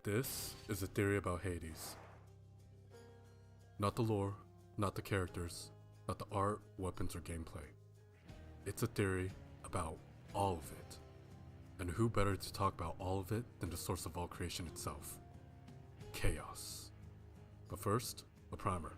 This is a theory about Hades. Not the lore, not the characters, not the art, weapons, or gameplay. It's a theory about all of it. And who better to talk about all of it than the source of all creation itself? Chaos. But first, a primer.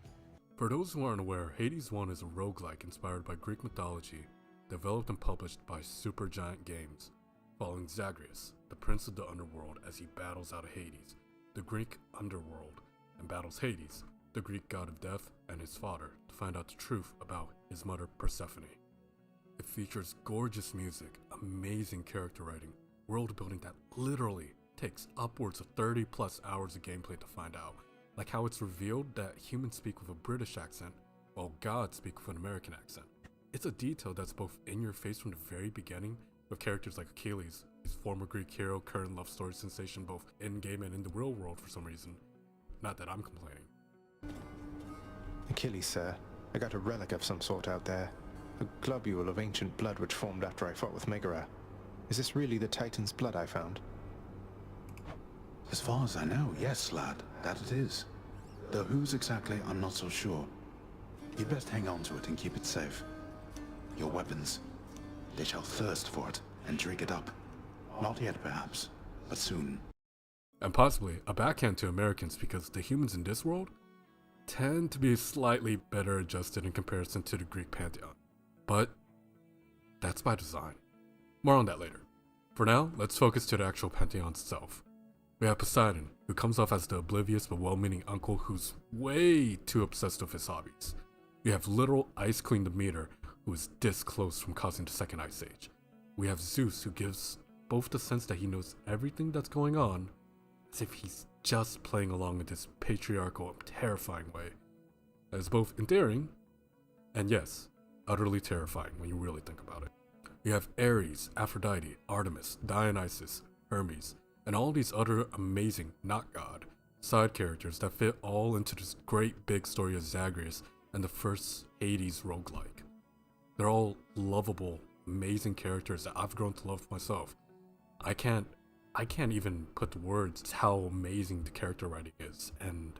For those who aren't aware, Hades 1 is a roguelike inspired by Greek mythology, developed and published by Supergiant Games, following Zagreus, the prince of the underworld, as he battles out of Hades, the Greek underworld, and battles Hades, the Greek god of death, and his father, to find out the truth about his mother Persephone. It features gorgeous music, amazing character writing, world building that literally takes upwards of 30 plus hours of gameplay to find out, like how it's revealed that humans speak with a British accent, while gods speak with an American accent. It's a detail that's both in your face from the very beginning, with characters like Achilles, his former Greek hero, current love story sensation both in-game and in the real world for some reason. Not that I'm complaining. Achilles, sir. I got a relic of some sort out there. A globule of ancient blood which formed after I fought with Megara. Is this really the Titan's blood I found? As far as I know, yes, lad, that it is. Though whose exactly, I'm not so sure. You'd best hang on to it and keep it safe. Your weapons, they shall thirst for it and drink it up. Not yet, perhaps, but soon. And possibly a backhand to Americans because the humans in this world tend to be slightly better adjusted in comparison to the Greek pantheon. But that's by design. More on that later. For now, let's focus to the actual pantheon itself. We have Poseidon, who comes off as the oblivious but well-meaning uncle who's way too obsessed with his hobbies. We have literal Ice Queen Demeter, who is this close from causing the second ice age. We have Zeus, who gives both the sense that he knows everything that's going on, as if he's just playing along in this patriarchal and terrifying way. That is both endearing, and yes, utterly terrifying when you really think about it. We have Ares, Aphrodite, Artemis, Dionysus, Hermes, and all these other amazing, not god, side characters that fit all into this great big story of Zagreus and the first Hades roguelike. They're all lovable, amazing characters that I've grown to love myself. I can't even put the words to how amazing the character writing is, and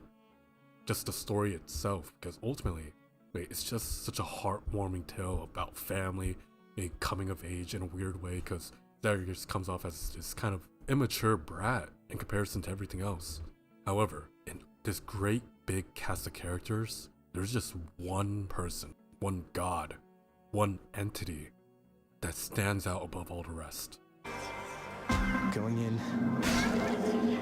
just the story itself, because ultimately, it's just such a heartwarming tale about family, a coming of age in a weird way, because Zagreus comes off as this kind of immature brat in comparison to everything else. However, in this great big cast of characters, there's just one person, one god, one entity that stands out above all the rest. Going in. You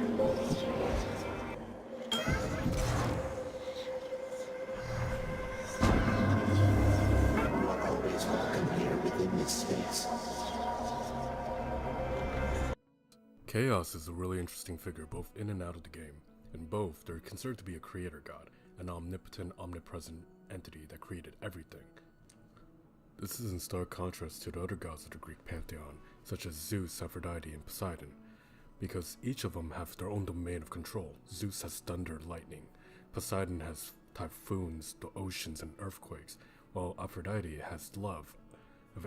are always welcome here within this space. Chaos is a really interesting figure both in and out of the game. In both, they're considered to be a creator god, an omnipotent, omnipresent entity that created everything. This is in stark contrast to the other gods of the Greek pantheon, such as Zeus, Aphrodite, and Poseidon, because each of them have their own domain of control. Zeus has thunder, lightning, Poseidon has typhoons, the oceans, and earthquakes, while Aphrodite has love,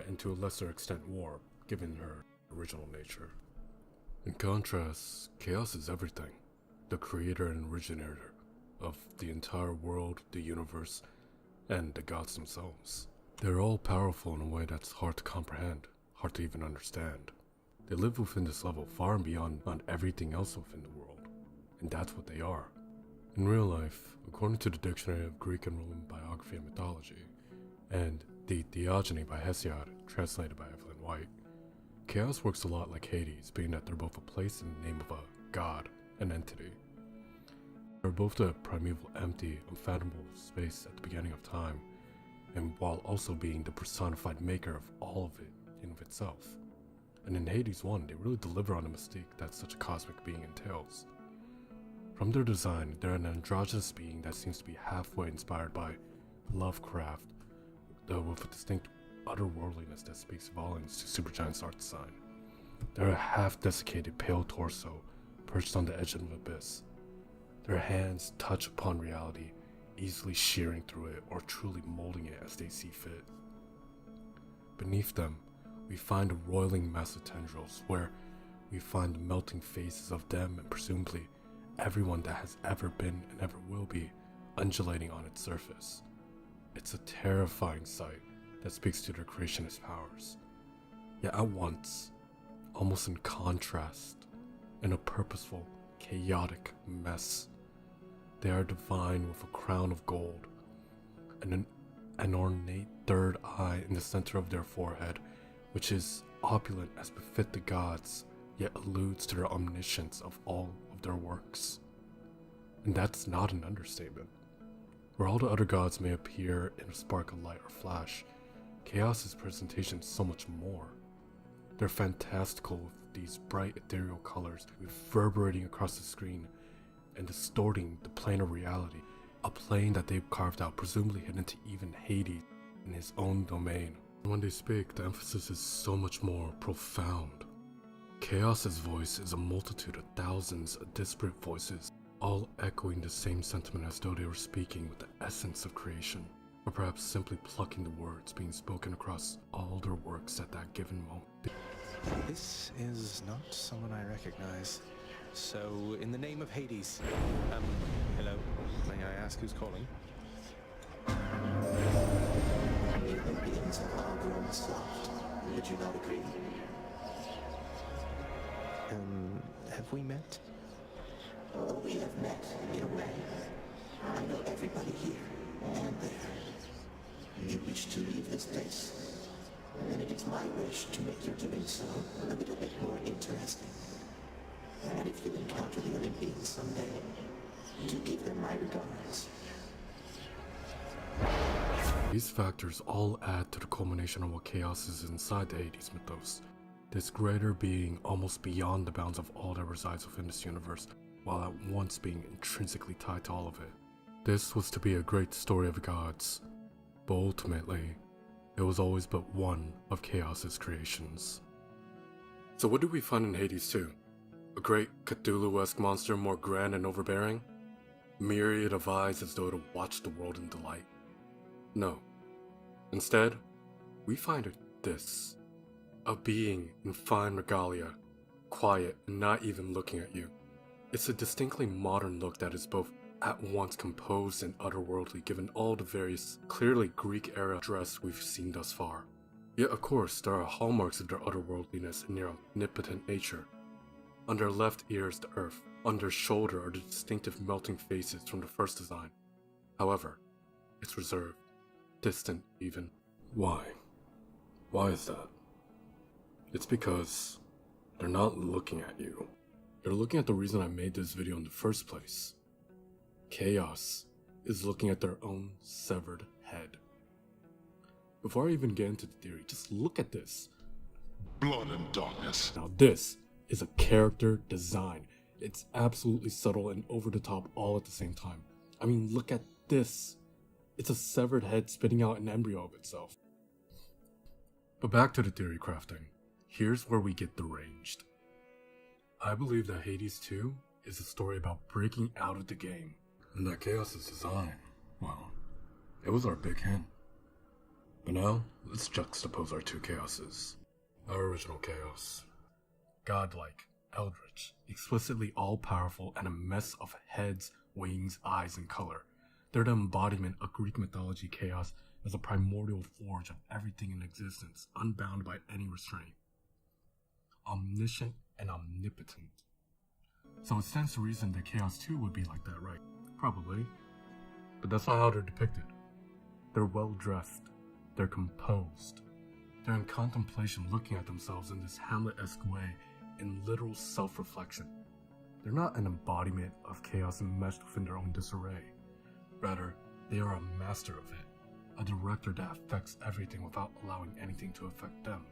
and to a lesser extent war, given her original nature. In contrast, Chaos is everything, the creator and originator of the entire world, the universe, and the gods themselves. They're all powerful in a way that's hard to comprehend, hard to even understand. They live within this level far and beyond on everything else within the world, and that's what they are. In real life, according to the Dictionary of Greek and Roman Biography and Mythology, and the Theogony by Hesiod, translated by Evelyn White, Chaos works a lot like Hades, being that they're both a place in the name of a god, an entity. They're both the primeval, empty, unfathomable space at the beginning of time, and while also being the personified maker of all of it in of itself. And in Hades 1, they really deliver on the mystique that such a cosmic being entails. From their design, they're an androgynous being that seems to be halfway inspired by Lovecraft, though with a distinct otherworldliness that speaks volumes to Supergiant's art design. They're a half-desiccated pale torso, perched on the edge of an abyss. Their hands touch upon reality, easily shearing through it or truly molding it as they see fit. Beneath them, we find a roiling mass of tendrils where we find the melting faces of them and presumably everyone that has ever been and ever will be undulating on its surface. It's a terrifying sight that speaks to their creationist powers. Yet at once, almost in contrast, in a purposeful, chaotic mess, they are divine with a crown of gold and an ornate third eye in the center of their forehead, which is opulent as befit the gods, yet alludes to their omniscience of all of their works. And that's not an understatement. Where all the other gods may appear in a spark of light or flash, Chaos's presentation is so much more. They're fantastical with these bright ethereal colors reverberating across the screen and distorting the plane of reality, a plane that they've carved out, presumably hidden to even Hades in his own domain. When they speak, the emphasis is so much more profound. Chaos's voice is a multitude of thousands of disparate voices, all echoing the same sentiment as though they were speaking with the essence of creation, or perhaps simply plucking the words being spoken across all their works at that given moment. This is not someone I recognize. So, in the name of Hades, hello, may I ask who's calling? The Olympians have all grown soft. Would you not agree? Have we met? Oh, we have met, in a way. I know everybody here and there. You wish to leave this place, and it is my wish to make your doing so a little bit more interesting. And if you encounter the Olympians someday, do give them my regards. These factors all add to the culmination of what Chaos is inside the Hades mythos. This greater being almost beyond the bounds of all that resides within this universe, while at once being intrinsically tied to all of it. This was to be a great story of gods, but ultimately, it was always but one of Chaos's creations. So what do we find in Hades 2? A great Cthulhu-esque monster more grand and overbearing? Myriad of eyes as though to watch the world in delight? No. Instead, we find this. A being in fine regalia, quiet and not even looking at you. It's a distinctly modern look that is both at once composed and otherworldly given all the various, clearly Greek-era dress we've seen thus far. Yet of course, there are hallmarks of their otherworldliness and near omnipotent nature. On their left ear is the earth, on their shoulder are the distinctive melting faces from the first design. However, it's reserved, distant even. Why? Why is that? It's because they're not looking at you. They're looking at the reason I made this video in the first place. Chaos is looking at their own severed head. Before I even get into the theory, just look at this. Blood and darkness. Now this is a character design. It's absolutely subtle and over the top all at the same time. I mean, look at this. It's a severed head spitting out an embryo of itself. But back to the theory crafting. Here's where we get deranged. I believe that Hades 2 is a story about breaking out of the game. And that Chaos's design, well, it was our big hint. But now, let's juxtapose our two Chaoses. Our original Chaos. Godlike, eldritch, explicitly all-powerful, and a mess of heads, wings, eyes, and color. They're the embodiment of Greek mythology Chaos as a primordial forge of everything in existence, unbound by any restraint. Omniscient and omnipotent. So it stands to reason that Chaos 2 would be like that, right? Probably. But that's not how they're depicted. They're well-dressed. They're composed. They're in contemplation, looking at themselves in this Hamlet-esque way, in literal self-reflection. They're not an embodiment of chaos enmeshed within their own disarray. Rather, they are a master of it, a director that affects everything without allowing anything to affect them.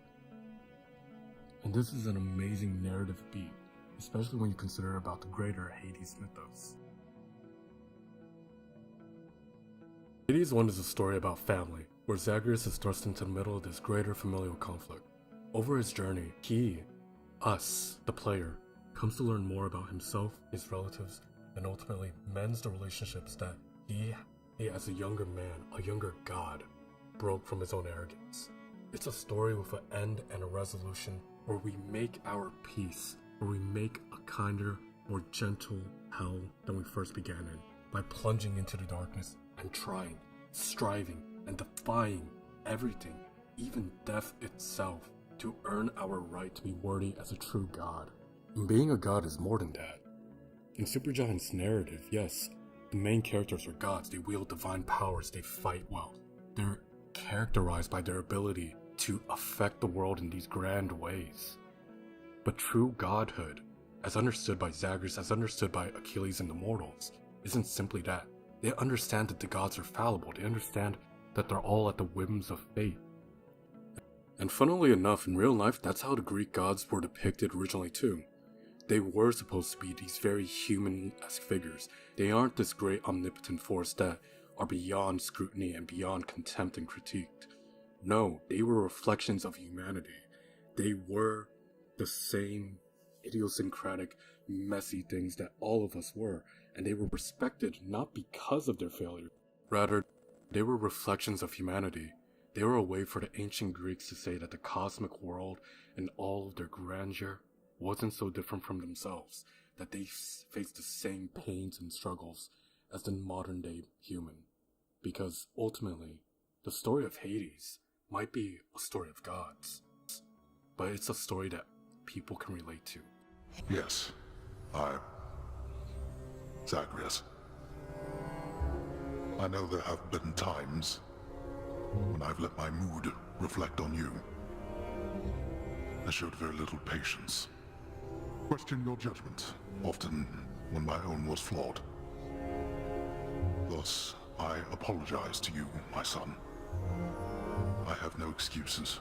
And this is an amazing narrative beat, especially when you consider about the greater Hades mythos. Hades 1 is a story about family, where Zagreus is thrust into the middle of this greater familial conflict. Over his journey, he, us, the player, comes to learn more about himself, his relatives, and ultimately mends the relationships that he as a younger man, a younger god, broke from his own arrogance. It's a story with an end and a resolution where we make our peace, where we make a kinder, more gentle hell than we first began in, by plunging into the darkness and trying, striving, and defying everything, even death itself, to earn our right to be worthy as a true god. And being a god is more than that. In Supergiant's narrative, yes, the main characters are gods. They wield divine powers, they fight well. They're characterized by their ability to affect the world in these grand ways. But true godhood, as understood by Zagreus, as understood by Achilles and the mortals, isn't simply that. They understand that the gods are fallible. They understand that they're all at the whims of fate. And funnily enough, in real life, that's how the Greek gods were depicted originally too. They were supposed to be these very human-esque figures. They aren't this great omnipotent force that are beyond scrutiny and beyond contempt and critiqued. No, they were reflections of humanity. They were the same idiosyncratic, messy things that all of us were, and they were respected not because of their failure. Rather, they were reflections of humanity. They were a way for the ancient Greeks to say that the cosmic world and all of their grandeur wasn't so different from themselves, that they faced the same pains and struggles as the modern day human. Because ultimately, the story of Hades might be a story of gods, but it's a story that people can relate to. Yes, Zagreus. I know there have been times when I've let my mood reflect on you. I showed very little patience. Questioned your judgment, often when my own was flawed. Thus, I apologize to you, my son. I have no excuses,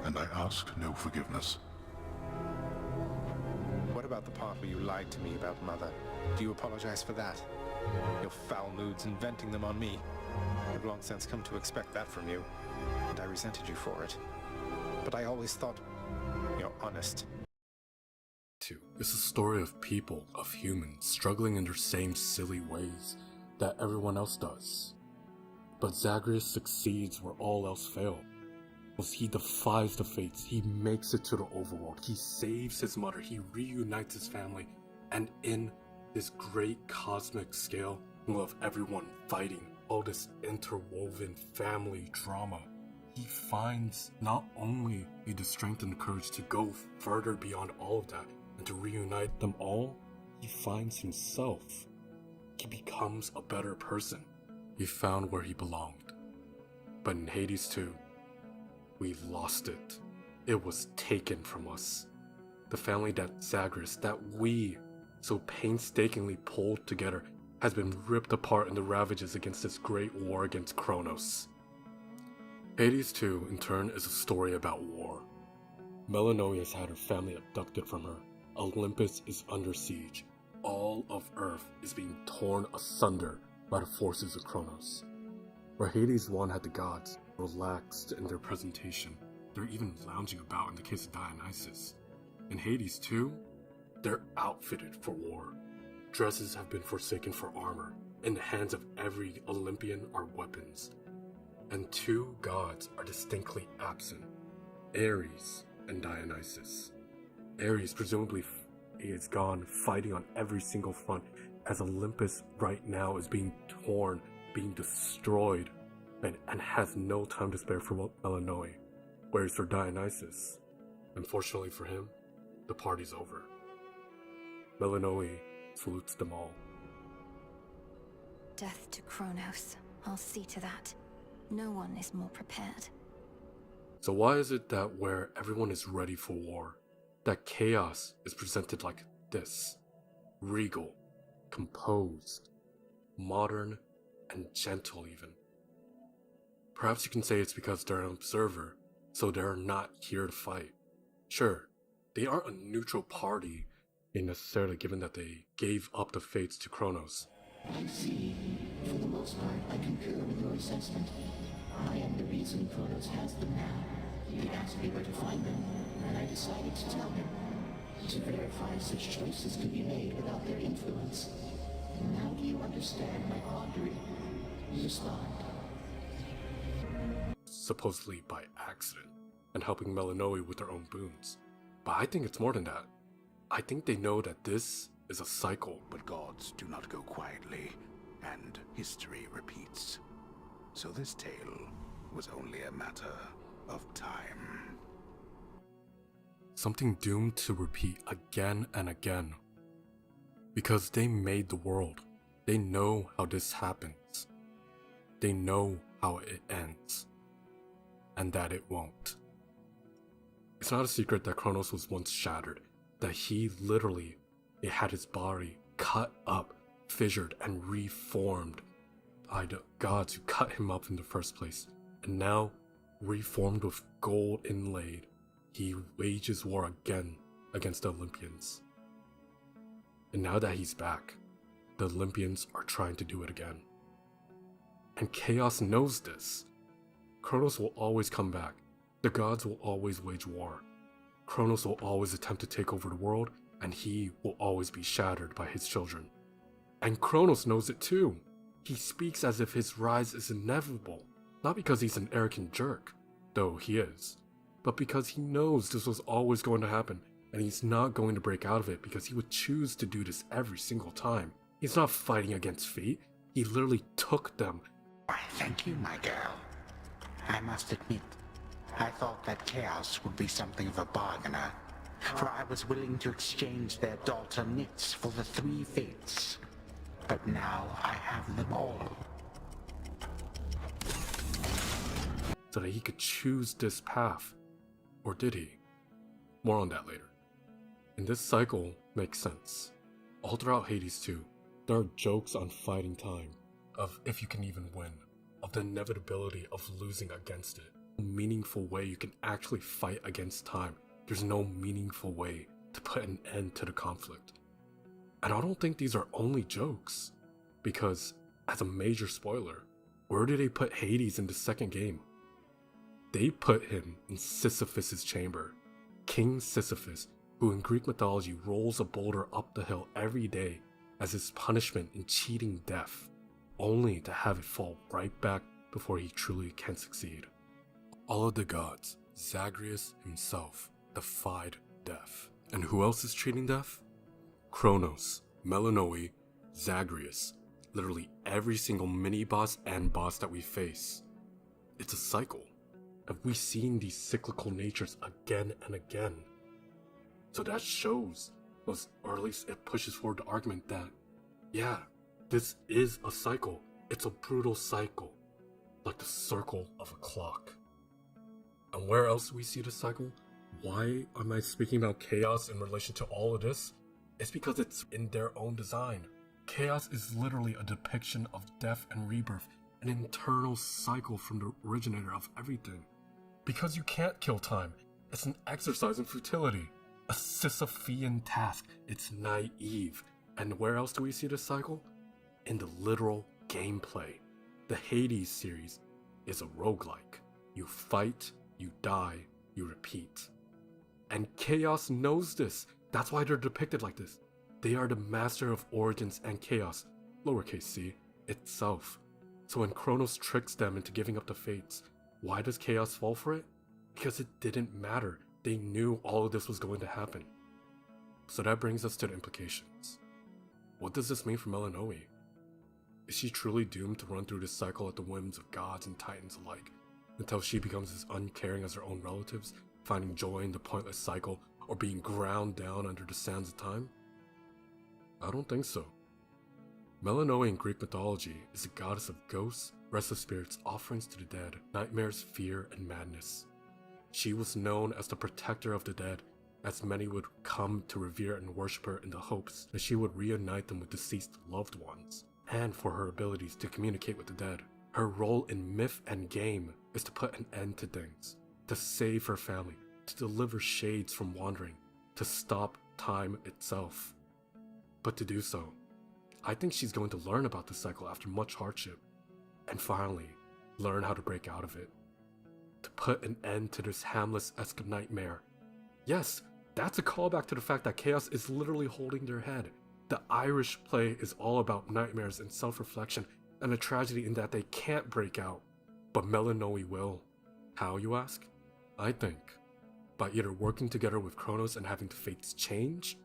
and I ask no forgiveness. What about the part where you lied to me about Mother? Do you apologize for that? Your foul moods and venting them on me. I've long since come to expect that from you, and I resented you for it. But I always thought you're honest. It's a story of people, of humans, struggling in their same silly ways that everyone else does. But Zagreus succeeds where all else fail. He defies the fates, he makes it to the overworld, he saves his mother, he reunites his family, and in this great cosmic scale of everyone fighting, all this interwoven family drama, he finds not only the strength and the courage to go further beyond all of that and to reunite them all, he finds himself. He becomes a better person. He found where he belonged. But in Hades 2, we lost it. It was taken from us. The family that Zagreus, that we so painstakingly pulled together, has been ripped apart in the ravages against this great war against Chronos. Hades 2, in turn, is a story about war. Melinoe has had her family abducted from her. Olympus is under siege. All of Earth is being torn asunder by the forces of Chronos. Where Hades 1 had the gods relaxed in their presentation, they're even lounging about in the case of Dionysus. In Hades 2, they're outfitted for war. Dresses have been forsaken for armor. In the hands of every Olympian are weapons. And two gods are distinctly absent, Ares and Dionysus. Ares presumably is gone, fighting on every single front, as Olympus right now is being torn, being destroyed, and has no time to spare for Melinoe. Whereas for Dionysus, unfortunately for him, the party's over. Melinoe salutes them all. Death to Chronos. I'll see to that. No one is more prepared. So why is it that where everyone is ready for war, that chaos is presented like this? Regal, composed, modern, and gentle even. Perhaps you can say it's because they're an observer, so they're not here to fight. Sure, they aren't a neutral party necessarily, given that they gave up the fates to Chronos. I see. For the most part, I concur with your assessment. I am the reason Chronos has them now. He asked me where to find them, and I decided to tell him. To verify such choices could be made without their influence. Now do you understand my quandary? Respond. Supposedly by accident, and helping Melinoe with their own boons. But I think it's more than that. I think they know that this is a cycle. But gods do not go quietly, and history repeats. So this tale was only a matter of time. Something doomed to repeat again and again. Because they made the world. They know how this happens. They know how it ends. And that it won't. It's not a secret that Chronos was once shattered. That he literally had his body cut up, fissured, and reformed by the gods who cut him up in the first place. And now, reformed with gold inlaid, he wages war again against the Olympians. And now that he's back, the Olympians are trying to do it again. And Chaos knows this. Chronos will always come back. The gods will always wage war. Chronos will always attempt to take over the world, and he will always be shattered by his children. And Chronos knows it too. He speaks as if his rise is inevitable, not because he's an arrogant jerk, though he is, but because he knows this was always going to happen, and he's not going to break out of it because he would choose to do this every single time. He's not fighting against fate. He literally took them. Why, thank you, my girl. I must admit, I thought that Chaos would be something of a bargainer, for I was willing to exchange their daughter Nyx for the 3 fates. But now I have them all. So that he could choose this path. Or did he? More on that later. And this cycle makes sense. All throughout Hades too, there are jokes on fighting time, of if you can even win, of the inevitability of losing against it. No meaningful way you can actually fight against time. There's no meaningful way to put an end to the conflict. And I don't think these are only jokes, because, as a major spoiler, where do they put Hades in the second game? They put him in Sisyphus' chamber. King Sisyphus, who in Greek mythology rolls a boulder up the hill every day as his punishment in cheating death, only to have it fall right back before he truly can succeed. All of the gods, Zagreus himself, defied death. And who else is cheating death? Chronos, Melinoe, Zagreus, literally every single mini-boss and boss that we face. It's a cycle. Have we seen these cyclical natures again and again? So that shows, or at least it pushes forward the argument that, yeah, this is a cycle. It's a brutal cycle, like the circle of a clock. And where else do we see this cycle? Why am I speaking about Chaos in relation to all of this? It's because it's in their own design. Chaos is literally a depiction of death and rebirth, an internal cycle from the originator of everything. Because you can't kill time. It's an exercise in futility. A Sisyphean task. It's naive. And where else do we see this cycle? In the literal gameplay. The Hades series is a roguelike. You fight, you die, you repeat. And Chaos knows this. That's why they're depicted like this. They are the master of origins and chaos, lowercase c, itself. So when Chronos tricks them into giving up the fates, why does Chaos fall for it? Because it didn't matter. They knew all of this was going to happen. So that brings us to the implications. What does this mean for Melinoe? Is she truly doomed to run through this cycle at the whims of gods and titans alike, until she becomes as uncaring as her own relatives, finding joy in the pointless cycle, or being ground down under the sands of time? I don't think so. Melinoe in Greek mythology is a goddess of ghosts, restless spirits, offerings to the dead, nightmares, fear, and madness. She was known as the protector of the dead, as many would come to revere and worship her in the hopes that she would reunite them with deceased loved ones, and for her abilities to communicate with the dead. Her role in myth and game is to put an end to things, to save her family, to deliver shades from wandering, to stop time itself. But to do so, I think she's going to learn about the cycle after much hardship, and finally, learn how to break out of it. To put an end to this Hamlet-esque nightmare. Yes, that's a callback to the fact that Chaos is literally holding their head. The Irish play is all about nightmares and self-reflection, and a tragedy in that they can't break out. But Melinoe will. How, you ask? I think by either working together with Chronos and having the fates change,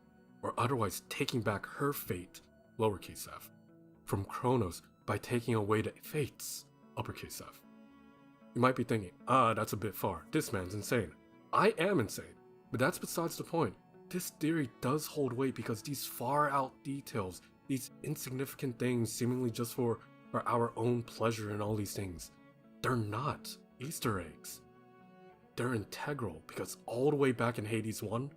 or otherwise taking back her fate, lowercase f, from Chronos by taking away the fates, uppercase f. You might be thinking, that's a bit far, this man's insane. I am insane, but that's besides the point. This theory does hold weight because these far out details, these insignificant things seemingly just for our own pleasure and all these things, they're not Easter eggs. They're integral because all the way back in Hades 1,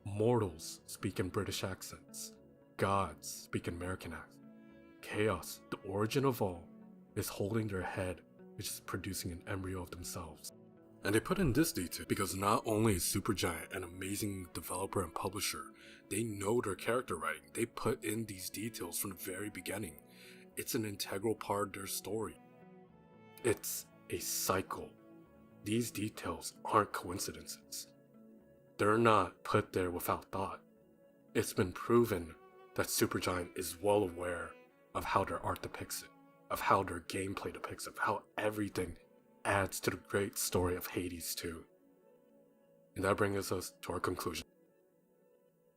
mortals speak in British accents, gods speak in American accents. Chaos, the origin of all, is holding their head, which is producing an embryo of themselves. And they put in this detail because not only is Supergiant an amazing developer and publisher, they know their character writing. They put in these details from the very beginning. It's an integral part of their story. It's a cycle. These details aren't coincidences. They're not put there without thought. It's been proven that Supergiant is well aware of how their art depicts it, of how their gameplay depicts it, of how everything adds to the great story of Hades 2. And that brings us to our conclusion.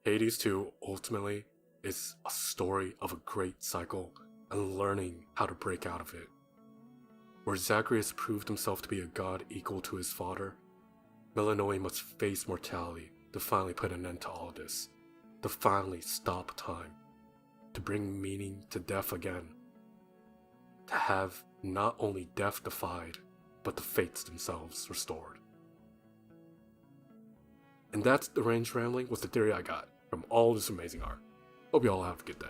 Hades 2 ultimately is a story of a great cycle and learning how to break out of it. Where Zagreus proved himself to be a god equal to his father, Melinoe must face mortality to finally put an end to all this, to finally stop time, to bring meaning to death again, to have not only death defied, but the fates themselves restored. And that's the range rambling with the theory I got from all this amazing art. Hope you all have a good day.